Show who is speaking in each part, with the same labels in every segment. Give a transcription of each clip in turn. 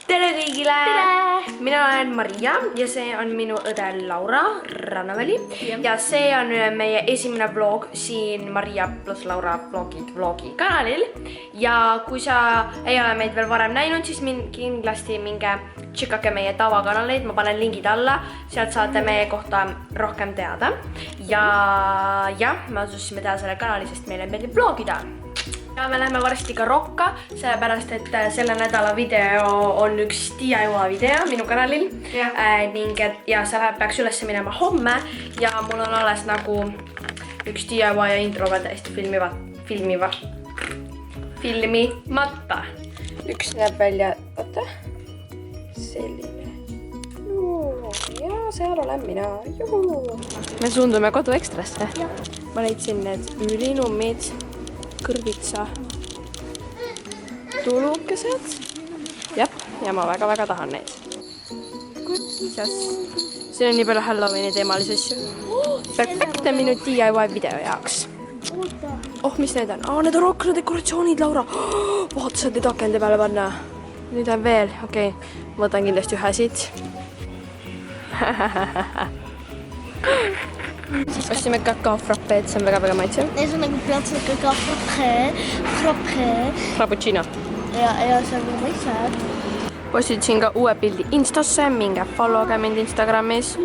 Speaker 1: Tere kõigile! Tere! Mina olen Maria ja see on minu õde Laura Rannaväli. Ja see on meie esimene vlog siin Maria plus Laura vlogi kanalil. Ja kui sa ei ole meid veel varem näinud, siis kindlasti minge tšikake meie tavakanaleid. Ma panen lingid alla, sealt saate meie kohta rohkem teada. Ja me otsustasime teha selle kanali, sest meile meeldib vlogida. Ja me läheme varsti ka rokka, sellepärast et selle nädala video on üks DIY video minu kanalil. Ja see peaks üles minema homme ja mul on alles nagu üks DIY ja intro veel täiesti filmimata. Üks näeb välja, oota, selline. Ja seal olen mina. Juhu. Me suundume Kodu Ekstrasse. Ma leidsin need ülinummid. Kõrvitsa tulukesed. Ja ma väga tahan neid. Siin on nii palju Halloweeni teemalisi asju. Perfektne minu DIY video jaoks. Mis need on? Need on akna dekoratsioonid, Laura. Vaata, saad neid akende peale panna. Nüüd on veel. Okei, võtan kindlasti ühe siit. Ostime kakaofrappeed, see on väga maitsev.
Speaker 2: Need on nagu peatselt kakaofrappe.
Speaker 1: Frappuccino.
Speaker 2: Ja see on nagu maitsev.
Speaker 1: Postitasin ka uue pildi Instasse, minge followge mind Instagramis.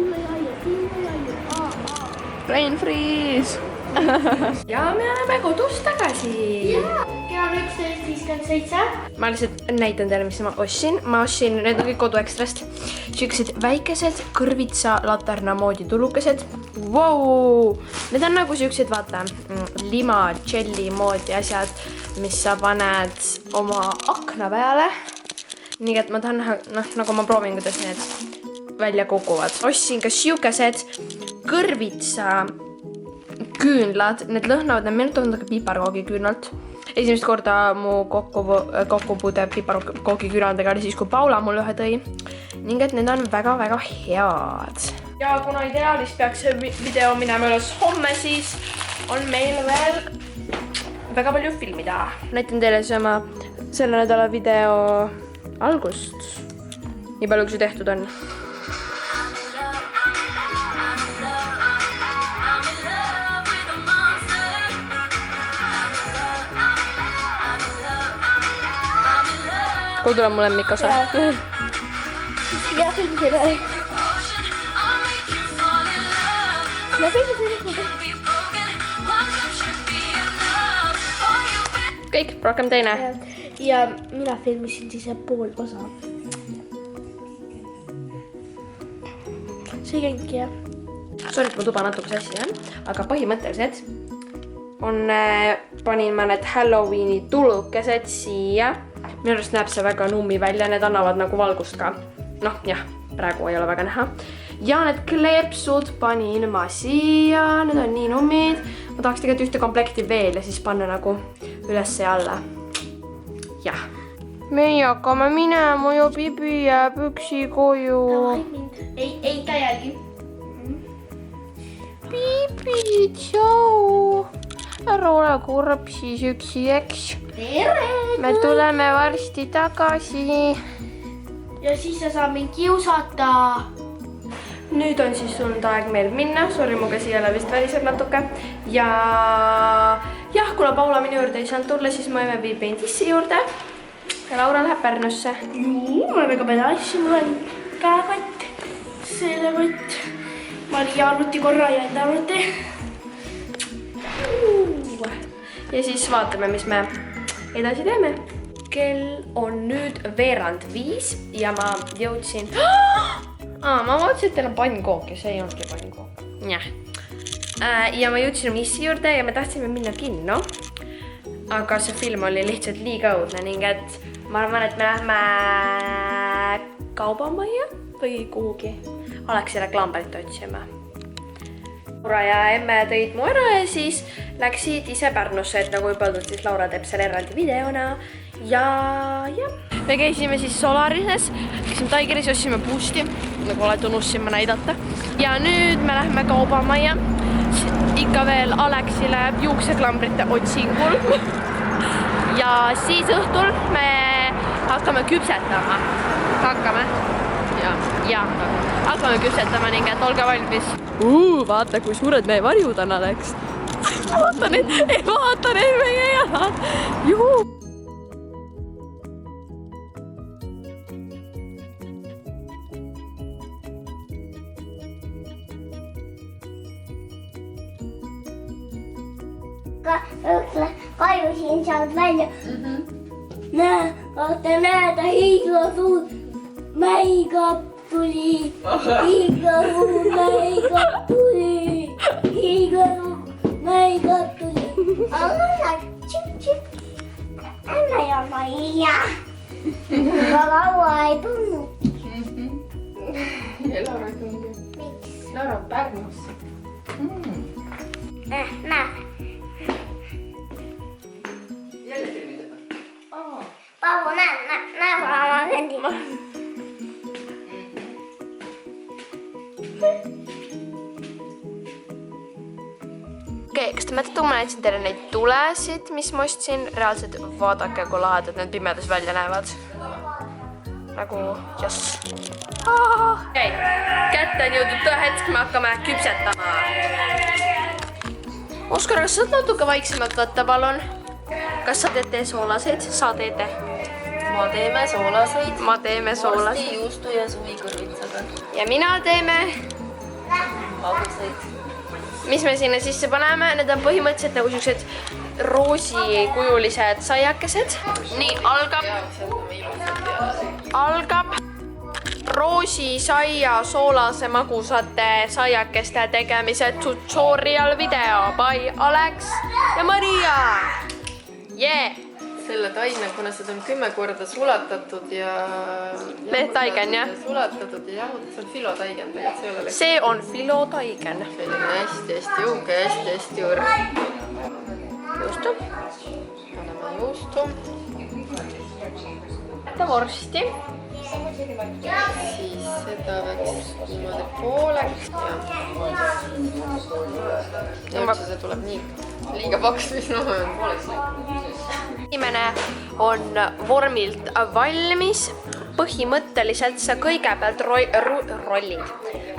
Speaker 1: Rain Freeze! Ja me oleme kodus tagasi.
Speaker 2: Kell 11.57.
Speaker 1: Ma lihtsalt näitan teile, mis ma ostsin. Ma ostsin, need on kõik Kodu Ekstrast. Siuksed väikesed kõrvitsa laterna moodi tulukesed. Wow! Need on nagu siuksed, vaata, lima, jelly moodi asjad, mis sa paned oma akna peale. Nii et ma tahan näha, nagu ma proovin, kuidas need välja kukuvad. Ostsin ka siukesed kõrvitsa küünlad. Need lõhnavad, need meenutavad nagu piparkoogi küünalt. Esimest korda mu kokkupuude piparkoogi küünaldega oli siis, kui Paula mulle ühe tõi. Ning et need on väga head. Ja kuna ideaalis peaks see video minema üles homme, siis on meil veel väga palju filmida. Näitan teile selle nädala video algust. Nii palju, kui see tehtud on. Kodu on mu lemmikosa.
Speaker 2: Ja filmi peale.
Speaker 1: Kõik, rohkem teine.
Speaker 2: Ja mina filmisin siis pool osa. See kõik, jah.
Speaker 1: Sorry, et mu tuba natuke sassi, aga põhimõtteliselt panin ma need Halloweeni tulukesed siia. Minu arust näeb see väga nummi välja, need annavad nagu valgust ka. Praegu ei ole väga näha. Ja need kleepsud panin ma siia, need on nii nummid. Ma tahaks tegelikult ühte komplekti veel ja siis panna nagu üles ja alla. Jah. Meie hakkame minema ja Bibi jääb üksi koju.
Speaker 2: Ei ta jälgi.
Speaker 1: Bibi, tšau. Ära ole kurb siis üksi, eks.
Speaker 2: Tere!
Speaker 1: Me tuleme varsti tagasi.
Speaker 2: Ja siis sa saab mind kiusata.
Speaker 1: Nüüd on siis olnud aeg meil minna. Sorry, mu käsi jälle vist väliseb natuke. Ja kuna Paula minu juurde ei saanud tulla, siis ma jääme Bibi Indissi juurde. Ja Laura läheb Pärnusse.
Speaker 2: Mul on väga palju asju. Mul on käekott, selle kott, Maria arvuti korra ja enda arvuti.
Speaker 1: Ja siis vaatame, mis me edasi teeme. Kell on nüüd 4:45 ja ma jõudsin... Ma vaatasin, et teil on pannkook ja see ei olnudki pannkook. Ja ma jõudsin missi juurde ja me tahtsime minna kinno. Aga see film oli lihtsalt liiga õudne ning et ma arvan, et me lähme kaubamajja või kuhugi Alexile klamberit otsima. Laura ja emme tõid mu ära ja siis läksid ise Pärnusse, et nagu juba öeldud, siis Laura teeb selle eraldi videona. Ja me käisime siis Solarises, käisime Tigeris, ostsime boost'i, nagu olete unustasime näidata. Ja nüüd me lähme kaubamajja, ikka veel Alexile juukseklambrite otsingul. Ja siis õhtul me hakkame küpsetama. Hakkame? Ja. Hakkame küpsetama ning et olge valmis. Vaata, kui suured meie varju täna läks. Vaata need meie jalad. Juhu!
Speaker 2: Kaivu siin saad välja. Näe, ta hiiglasuur mäikapp tuli. Hiiglasuur mäikapp tuli. Hiiglasuur mäikapp tuli. Anna ja Maria. Aga kaua ei tulnud.
Speaker 3: Laura ei tulnud. Miks? Laura on Pärnusse.
Speaker 2: Näe.
Speaker 3: Jälle tervitada.
Speaker 2: Paavo, näe, ma kändin.
Speaker 1: Okei, kas te mõtlete, kui ma näitasin teile neid tulesid, mis ma ostsin? Reaalselt vaadake, kui lahedad need pimedas välja näevad. Nagu, jess. Okei, kätte on jõudnud tõe hetk, me hakkame küpsetama. Oskar, kas saad natuke vaiksemalt võtta, palun? Kas sa teete soolaseid? Sa teete?
Speaker 3: Ma teeme soolaseid.
Speaker 1: Ma teeme soolaseid.
Speaker 3: Vorsti, juustu ja suvikõrvitsaga.
Speaker 1: Ja mina teeme...
Speaker 3: Maguseid.
Speaker 1: Mis me sinna sisse paneme? Need on põhimõtteliselt nagu sellised roosikujulised saiakesed. Nii, algab roosi, saia, soolase magusate saiakeste tegemise tutorial video by Alex ja Maria. Yeah!
Speaker 3: Selle taime, kuna seda on 10 korda sulatatud ja...
Speaker 1: Lehtaigen, jah?
Speaker 3: Sulatatud ja jahutud, see on filotaigen tegelikult, see ei ole leht.
Speaker 1: See on filotaigen.
Speaker 3: Selline hästi jõuge, hästi õrn.
Speaker 1: Juustu.
Speaker 3: Paneme juustu.
Speaker 1: Võtta vorsti.
Speaker 3: Siis seda võiks niimoodi pooleks ja see tuleb nii liiga paks, mis ma olen pooleks.
Speaker 1: Esimene on vormilt valmis. Põhimõtteliselt sa kõigepealt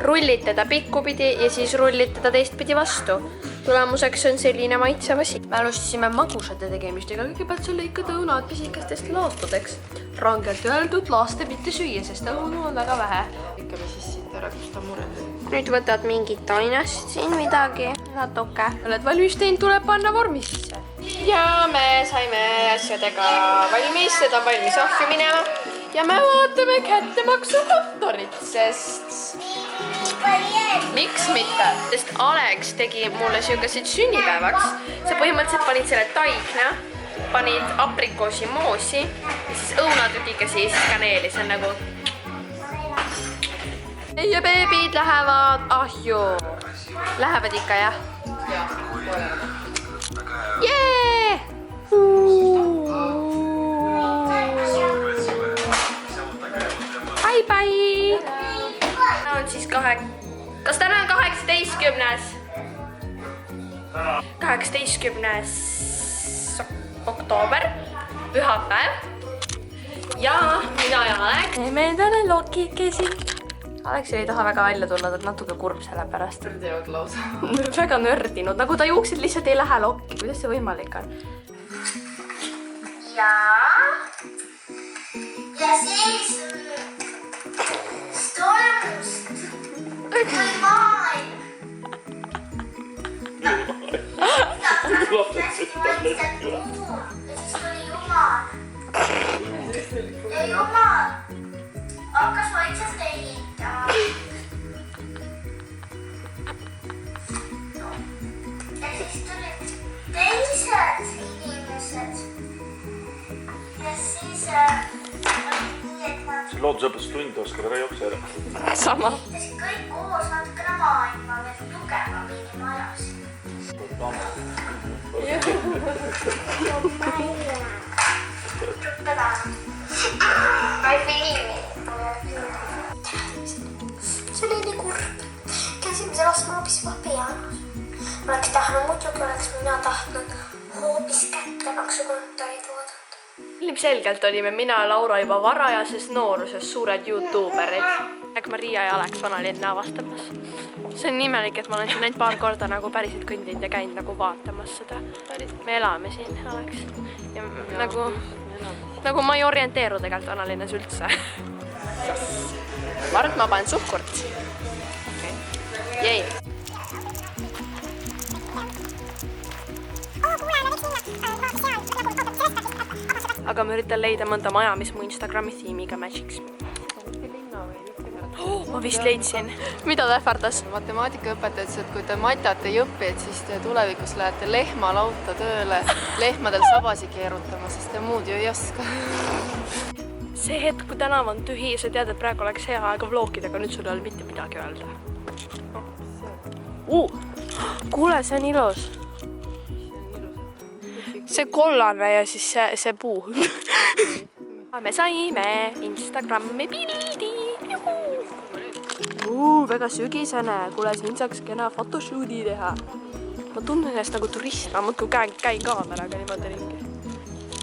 Speaker 1: rullid teda pikkupidi ja siis rullid teda teistpidi vastu. Tulemuseks on selline maitsev asi. Me alustasime magusate tegemistega. Kõigepealt sa lõikad õunad pisikestest laatudeks. Rangelt öeldud laaste mitte süüa, sest õunu on väga vähe.
Speaker 3: Lõikame siis siit ära, kus ta mureneb.
Speaker 1: Nüüd võtad mingit ainest siin midagi, natuke. Oled valmis teinud, tuleb panna vormi sisse. Ja me saime asjadega valmis, seda on valmis ahju minema. Ja me vaatame kättemaksukontorit, sest... Miks mitte? Sest Alex tegi mulle siukesid sünnipäevaks. Sa põhimõtteliselt panid selle taigna, panid aprikoosi moosi ja siis õunatütikesi ja siis kaneeli. See on nagu... Meie beebid lähevad ahju. Lähevad ikka, jah?
Speaker 3: Jah, pole.
Speaker 1: Jee! Bye-bye! Täna on siis Kas täna on 18. 18. oktoober, pühapäev. Ja mina ja Alex teeme endale lokikesi. Aleksel ei taha väga välja tulla, ta on natuke kurb selle pärast.
Speaker 3: Nördinud lausa.
Speaker 1: Väga nördinud, nagu ta juuksid lihtsalt ei lähe lokki. Kuidas see võimalik on?
Speaker 2: Ja siis stormust või maailm. Hästi vaikselt kuu ja siis tuli Jumal. Ja Jumal hakkas vaikselt ehitama. Ja siis tulid teised inimesed. Ja siis nii, et nad
Speaker 4: loodusõpetustund oskad ära jookse ära.
Speaker 1: Sama.
Speaker 2: ehitasid kõik koos natukene maailma veel tugevamini majas. See oli nii kurb. Käisime sellest hoopis pianos. Oleks tahtnud, muidugi oleks mina tahtnud hoopis kättemaksukontorit oodata.
Speaker 1: Philip, ilmselgelt olime mina ja Laura juba varajases nooruses suured youtuberid. Maria ja Alex Vanalinna avastamas. See on imelik, et ma olen siin ainult paar korda nagu päriselt kõndinud ja käinud nagu vaatamas seda. Me elame siin, Alex. Ja nagu ma ei orienteeru tegelikult Vanalinnas üldse. Ma arvan, et ma panen suhkurt. Jäi. Aga ma üritan leida mõnda maja, mis mu Instagrami tiimiga matchiks. Ma vist leidsin. Mida ta ähvardas?
Speaker 3: Matemaatikaõpetaja ütles, et kui te matat ei õpi, et siis te tulevikus lähete lehmalauta tööle lehmadel sabasi keerutama, sest te muud ju ei oska.
Speaker 1: See hetk, kui tänav on tühi, sa tead, et praegu oleks hea aega vlogida, aga nüüd sul ei ole mitte midagi öelda. Kuule, see on ilus. See kollane ja siis see puu. Me saime Instagrami pildi. Väga sügisene. Kuule, siin saaks kena photoshooti teha. Ma tunnen ennast nagu turist. Ma muudkui käin kaameraga niimoodi ringi.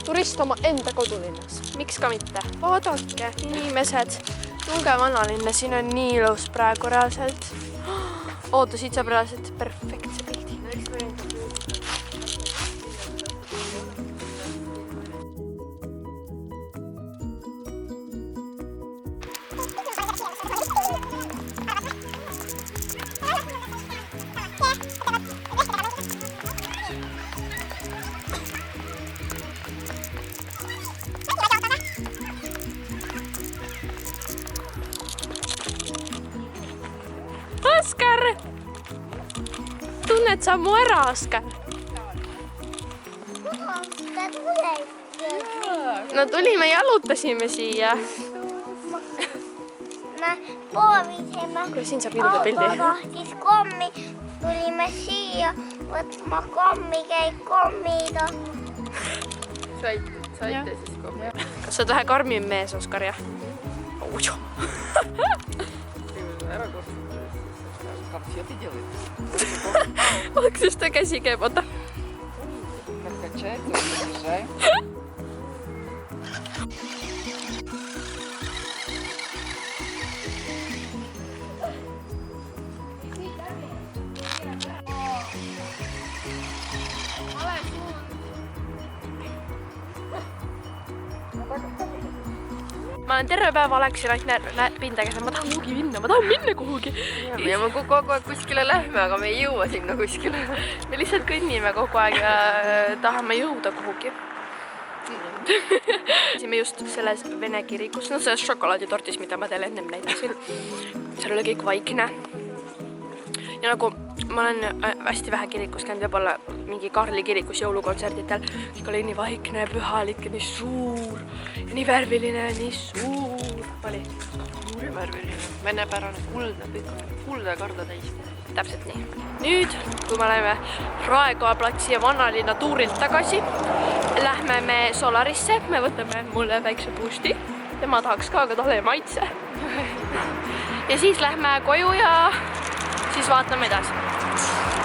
Speaker 1: Turist oma enda kodulinnas. Miks ka mitte? Vaadake, inimesed. Tulge Vanalinna, siin on nii ilus praegu reaalselt. Oota, siit saab reaalselt perfektse pildi. Oskar! Tunnet sa mu ära, Oskar? No tulime, jalutasime siia.
Speaker 5: Me poovisime.
Speaker 1: Kuule, siin saab iluda pildi.
Speaker 5: Tahtis kommi. Tulime siia võtma kommi, käib kommida.
Speaker 3: Saite siis kommi.
Speaker 1: Kas sa oled vähe karmim mees, Oskar, jah?
Speaker 3: Ära kohtuda. Конфеты делает.
Speaker 1: Kas ta käsi käib, oota.
Speaker 3: Как качается, заряжаем.
Speaker 1: Ma olen terve päeva Alexile ainult pindaga, ma tahan kuhugi minna, ma tahan minna kuhugi.
Speaker 3: Ja me kogu aeg kuskile lähme, aga me ei jõua sinna kuskile.
Speaker 1: Me lihtsalt kõnnime kogu aeg ja tahame jõuda kuhugi. Sime just selles vene kirikus, no selles šokolaaditortis, mida ma teile ennem näitasin. Seal oli kõik vaikne. Ja nagu ma olen hästi vähe kirikus käinud, võib-olla mingi Karli kirikus jõulukontserditel. Kõik oli nii vaikne, pühalik ja nii suur ja nii värviline, nii suur. Oli suur värviline, venepärane, kuldne karda täis. Täpselt nii. Nüüd, kui me oleme Raekoja platsi ja Vanalinna tuurilt tagasi, lähme me Solarisse, me võtame mulle väikse boost'i. Tema tahaks ka, aga talle ei maitse. Ja siis lähme koju ja siis vaatame edasi.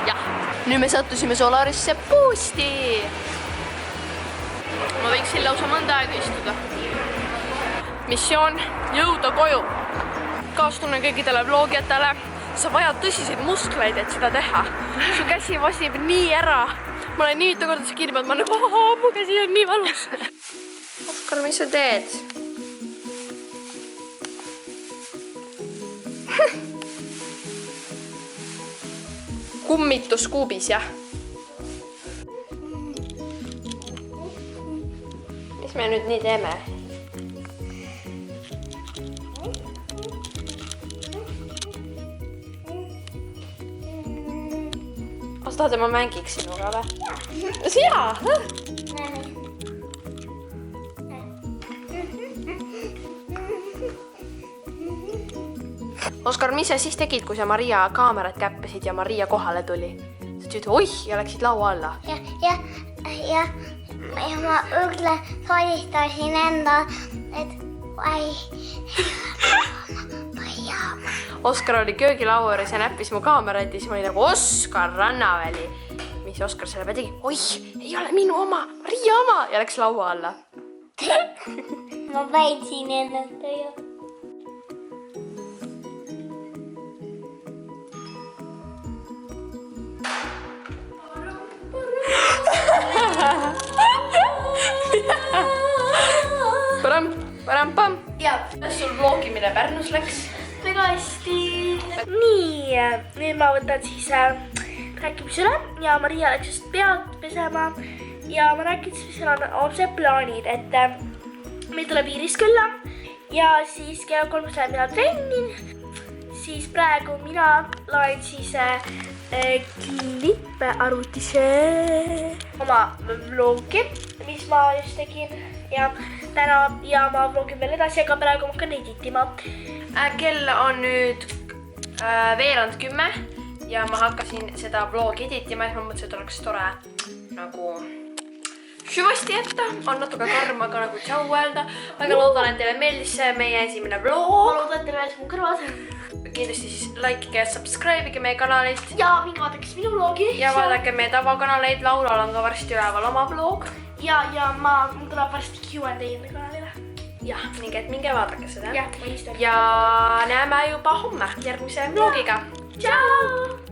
Speaker 1: Jah, nüüd me sattusime Solarisse boost'i. Ma võiksin lausa mõnda aega istuda. Missioon jõuda koju. Kaastunne kõigidele vlogijatele. Sa vajad tõsiseid muskleid, et seda teha. Su käsi vasib nii ära. Ma olen nii mitu korda see kirjad, ma nagu, mu käsi on nii valus. Oskar, mis sa teed? Kummitus kuubis, jah? Mis me nüüd nii teeme? Kas tahad, et ma mängiks sinuga või? Jaa! Oskar, mis sa siis tegid, kui sa Maria kaamerat käppesid ja Maria kohale tuli? Sa ütlesid, oih, ja läksid laua alla.
Speaker 5: Ja ma õgle sodistasin enda, et
Speaker 1: Oskar oli köögilaua juures ja näppis mu kaamerat ja siis ma olin nagu Oskar Rannaväli. Mis Oskar selle peale tegi? Oih, ei ole minu oma, Maria oma ja läks laua alla.
Speaker 5: Ma väitsin ennast ju.
Speaker 1: Param-pam. Ja, kuidas sul vlogimine Pärnus läks?
Speaker 2: Väga hästi. Nii, nüüd ma võtan siis rääkimise üle ja Maria läks just pead pesema ja ma räägin, mis seal on homsed plaanid, et meil tuleb Iiris külla ja siis kell 3 läheb mina trenni. Siis praegu mina loen siis klippe arvutisse oma vlogi, mis ma just tegin ja täna ja ma vlogin veel edasi, aga praegu ma hakkan editima.
Speaker 1: Kell on nüüd veerand 10 ja ma hakkasin seda vlogi editima, et ma mõtlesin, et oleks tore nagu süvasti jätta, on natuke karm, aga nagu tšau öelda. Väga loodan, et teile meeldis meie esimene vlog.
Speaker 2: Ma loodan, et teile meeldis mu kõrvad.
Speaker 1: Kindlasti siis likeige ja subscribe'ige meie kanalit.
Speaker 2: Ja minge vaadake siis minu vlogi.
Speaker 1: Ja vaadake meie tavakanaleid, Laulal on ka varsti üleval oma vlog.
Speaker 2: Ja mul tuleb varsti Q&A enda kanalile.
Speaker 1: Jah, minge vaadake seda.
Speaker 2: Jah, ma istan.
Speaker 1: Ja näeme juba homme järgmise vlogiga.
Speaker 2: Tšau!